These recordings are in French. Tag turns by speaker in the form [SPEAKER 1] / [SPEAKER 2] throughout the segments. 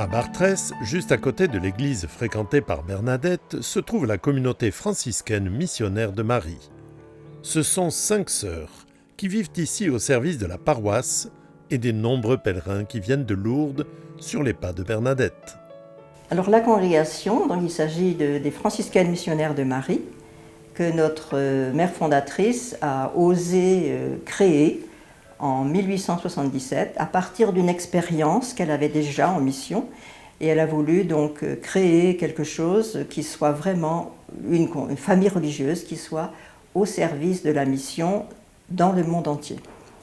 [SPEAKER 1] À Bartrès, juste à côté de l'église fréquentée par Bernadette, se trouve la communauté franciscaine missionnaire de Marie. Ce sont 5 sœurs qui vivent ici au service de la paroisse et des nombreux pèlerins qui viennent de Lourdes sur les pas de Bernadette.
[SPEAKER 2] Alors la congrégation, donc il s'agit des franciscaines missionnaires de Marie, que notre mère fondatrice a osé créer en 1877 à partir d'une expérience qu'elle avait déjà en mission. Et elle a voulu donc créer quelque chose qui soit vraiment une famille religieuse qui soit au service de la mission dans le monde entier.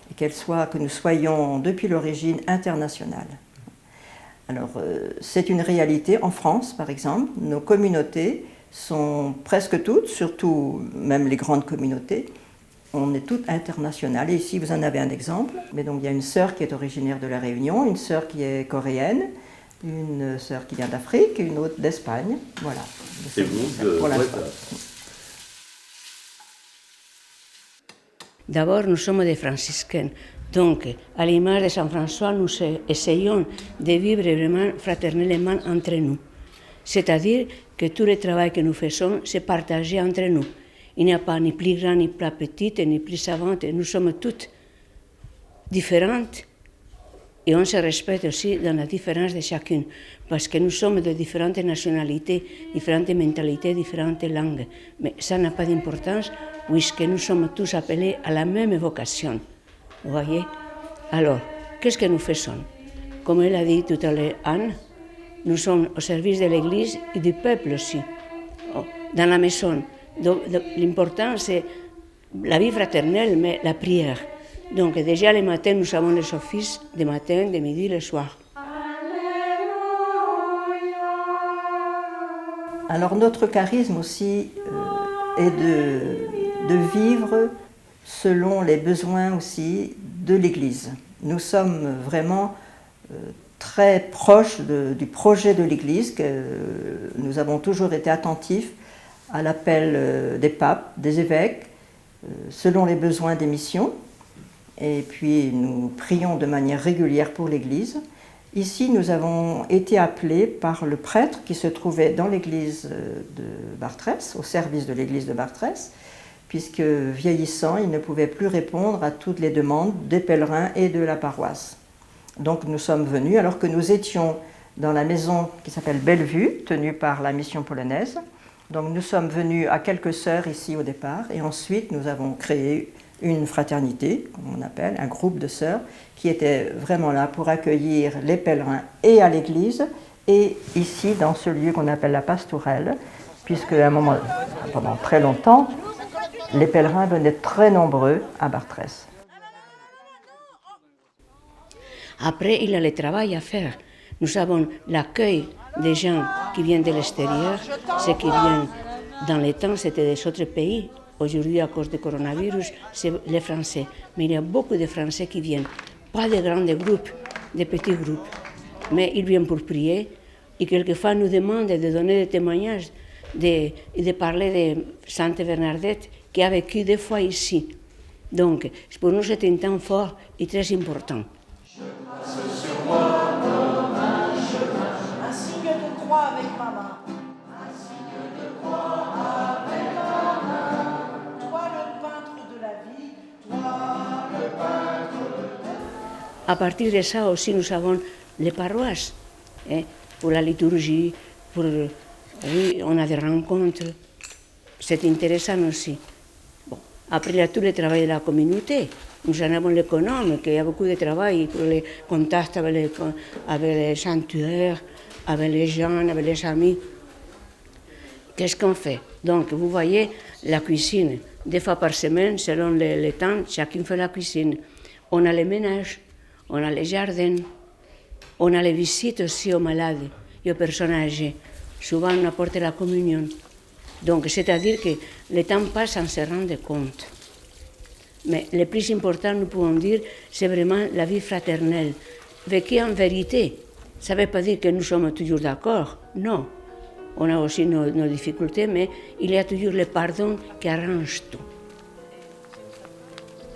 [SPEAKER 2] Et que nous soyons depuis l'origine internationale. Alors c'est une réalité en France par exemple. Nos communautés sont presque toutes, surtout même les grandes communautés, on est toutes internationales. Et ici vous en avez un exemple. Mais donc il y a une sœur qui est originaire de La Réunion, une sœur qui est coréenne, une sœur qui vient d'Afrique, une autre d'Espagne. Voilà.
[SPEAKER 3] C'est vous de
[SPEAKER 4] D'abord, nous sommes des franciscains. Donc, à l'image de Saint François, nous essayons de vivre vraiment fraternellement entre nous. C'est-à-dire que tout le travail que nous faisons, c'est partagé entre nous. Il n'y a pas ni plus grand, ni plus petite, ni plus savante. Nous sommes toutes différentes et on se respecte aussi dans la différence de chacune. Parce que nous sommes de différentes nationalités, différentes mentalités, différentes langues. Mais ça n'a pas d'importance puisque nous sommes tous appelés à la même vocation. Vous voyez? Alors, qu'est-ce que nous faisons? Comme elle a dit tout à l'heure Anne, nous sommes au service de l'Église et du peuple aussi, dans la maison. Donc, l'important, c'est la vie fraternelle, mais la prière. Donc, déjà le matin, nous avons les offices de matin, de midi, le soir.
[SPEAKER 2] Alors, notre charisme aussi est de vivre selon les besoins aussi de l'Église. Nous sommes vraiment très proches du projet de l'Église, que nous avons toujours été attentifs à l'appel des papes, des évêques, selon les besoins des missions. Et puis nous prions de manière régulière pour l'Église. Ici, nous avons été appelés par le prêtre qui se trouvait dans l'église de Bartrès, au service de l'église de Bartrès, puisque vieillissant, il ne pouvait plus répondre à toutes les demandes des pèlerins et de la paroisse. Donc nous sommes venus, alors que nous étions dans la maison qui s'appelle Bellevue, tenue par la mission polonaise. Donc nous sommes venus à quelques sœurs ici au départ, et ensuite nous avons créé une fraternité, comme on appelle, un groupe de sœurs, qui était vraiment là pour accueillir les pèlerins et à l'église, et ici dans ce lieu qu'on appelle la Pastourelle, puisque à un moment, pendant très longtemps, les pèlerins venaient très nombreux à Bartrès.
[SPEAKER 4] Après, il y a le travail à faire. Nous avons l'accueil des gens qui viennent de l'extérieur, ceux qui viennent dans les temps, c'était des autres pays. Aujourd'hui, à cause du coronavirus, c'est les Français. Mais il y a beaucoup de Français qui viennent. Pas de grands groupes, de petits groupes. Mais ils viennent pour prier et quelquefois nous demandent de donner des témoignages, de parler de Sainte Bernadette qui a vécu 2 fois ici. Donc, pour nous, c'est un temps fort et très important.
[SPEAKER 5] Un signe de croix avec ma main. Un signe de croix avec ma main. Toi le peintre de la vie, toi le peintre de la vie.
[SPEAKER 4] À partir de ça aussi, nous avons les paroisses, pour la liturgie, oui, on a des rencontres. C'est intéressant aussi. Bon. Après, il y a tout le travail de la communauté. Nous en avons l'économe, qu'il y a beaucoup de travail pour les contacts avec les sanctuaires, avec les gens, avec les amis. Qu'est-ce qu'on fait? Donc, vous voyez, la cuisine, 2 fois par semaine, selon les temps, chacun fait la cuisine. On a les ménages, on a les jardins, on a les visites aussi aux malades et aux personnes âgées. Souvent, on apporte la communion. Donc, c'est-à-dire que le temps passe sans se rendre compte. Mais le plus important, nous pouvons dire, c'est vraiment la vie fraternelle, vécue en vérité. Ça ne veut pas dire que nous sommes toujours d'accord, non. On a aussi nos difficultés, mais il y a toujours le pardon qui arrange tout.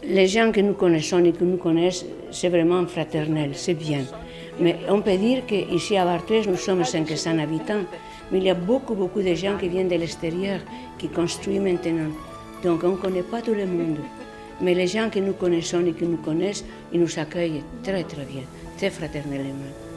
[SPEAKER 4] Les gens que nous connaissons et que nous connaissent, c'est vraiment fraternel, c'est bien. Mais on peut dire qu'ici à Barthez, nous sommes 500 habitants, mais il y a beaucoup de gens qui viennent de l'extérieur, qui construisent maintenant. Donc on ne connaît pas tout le monde. Mais les gens que nous connaissons et qui nous connaissent, ils nous accueillent très bien, très fraternellement.